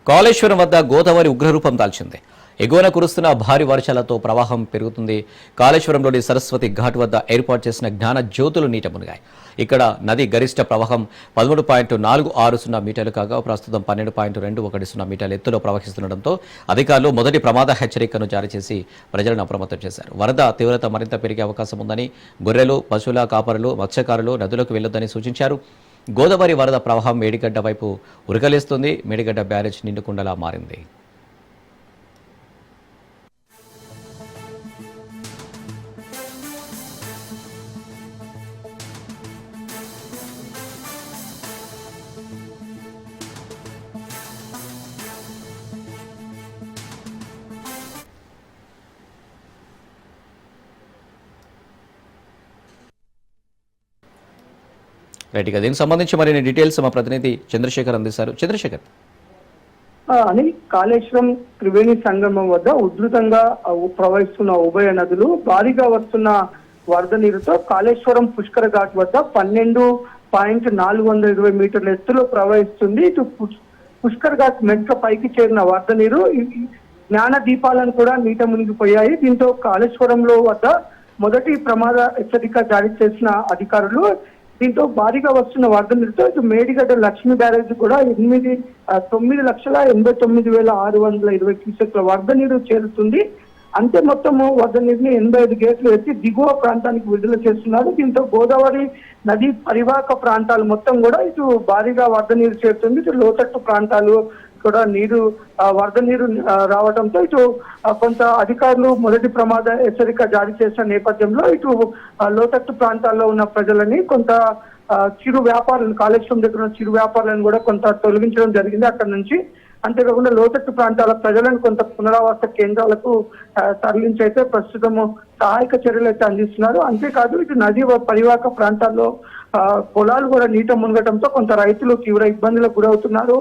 కాళేశ్వరం వద్ద గోదావరి ఉగ్రరూపం దాల్చింది. ఎగువన కురుస్తున్న భారీ వర్షాలతో ప్రవాహం పెరుగుతుంది. కాళేశ్వరంలోని సరస్వతి ఘాట్ వద్ద ఏర్పాటు చేసిన జ్ఞాన జ్యోతులు నీట మునిగాయి. ఇక్కడ నది గరిష్ట ప్రవాహం 13.460 మీటర్లు కాగా ప్రస్తుతం 12.210 మీటర్ల ఎత్తులో ప్రవహిస్తుండటంతో అధికారులు మొదటి ప్రమాద హెచ్చరికను జారీ చేసి ప్రజలను అప్రమత్తం చేశారు. వరద తీవ్రత మరింత పెరిగే అవకాశం ఉందని, గొర్రెలు, పశువుల కాపరులు, మత్స్యకారులు నదులకు వెళ్లొద్దని సూచించారు. గోదావరి వరద ప్రవాహం మేడిగడ్డ వైపు ఉరకలేస్తుంది. మేడిగడ్డ బ్యారేజ్ నిండుకుండలా మారింది. రైట్, ఇక దీనికి సంబంధించి మరిన్ని డీటెయిల్స్ మా ప్రతినిధి చంద్రశేఖర్ అందిస్తారు. చంద్రశేఖర్, అని కాళేశ్వరం త్రివేణి సంగమం వద్ద ఉధృతంగా ప్రవహిస్తున్న ఉభయ నదులు భారీగా వస్తున్న వరద నీరుతో కాళేశ్వరం పుష్కర ఘాట్ వద్ద 12.420 మీటర్ల ఎత్తులో ప్రవహిస్తుంది. ఇటు పుష్కర్ ఘాట్ మెట్ల పైకి చేరిన వరద నీరు జ్ఞాన దీపాలను కూడా నీట మునిగిపోయాయి. దీంతో కాళేశ్వరంలో వద్ద మొదటి ప్రమాద హెచ్చరిక జారీ చేసిన అధికారులు దీంతో భారీగా వస్తున్న వరద నీరుతో ఇటు మేడిగడ్డ లక్ష్మీ బ్యారేజ్ కూడా 9,89,620 క్యూసెక్ల వరద నీరు చేరుతుంది. అంతే మొత్తము వరద నీరుని 85 గేట్లు ఎత్తి దిగువ ప్రాంతానికి విడుదల చేస్తున్నారు. దీంతో గోదావరి నది పరివాహక ప్రాంతాలు మొత్తం కూడా ఇటు భారీగా వరద నీరు చేరుతుంది. ఇటు లోతట్టు ప్రాంతాలు కూడా వరద నీరు రావడంతో ఇటు కొంత అధికారులు మొదటి ప్రమాద హెచ్చరిక జారీ చేసిన నేపథ్యంలో ఇటు లోతట్టు ప్రాంతాల్లో ఉన్న ప్రజలని కొంత చిరు వ్యాపారులను, కాళేశ్వరం దగ్గర ఉన్న చిరు వ్యాపారులను కూడా కొంత తొలగించడం జరిగింది అక్కడ నుంచి. అంతేకాకుండా లోతట్టు ప్రాంతాల ప్రజలను కొంత పునరావాస కేంద్రాలకు తరలించి అయితే ప్రస్తుతం సహాయక చర్యలు అయితే అందిస్తున్నారు. అంతేకాదు ఇటు నది పరివాహక ప్రాంతాల్లో పొలాలు కూడా నీట మునగటంతో కొంత రైతులు తీవ్ర ఇబ్బందులకు గురవుతున్నారు.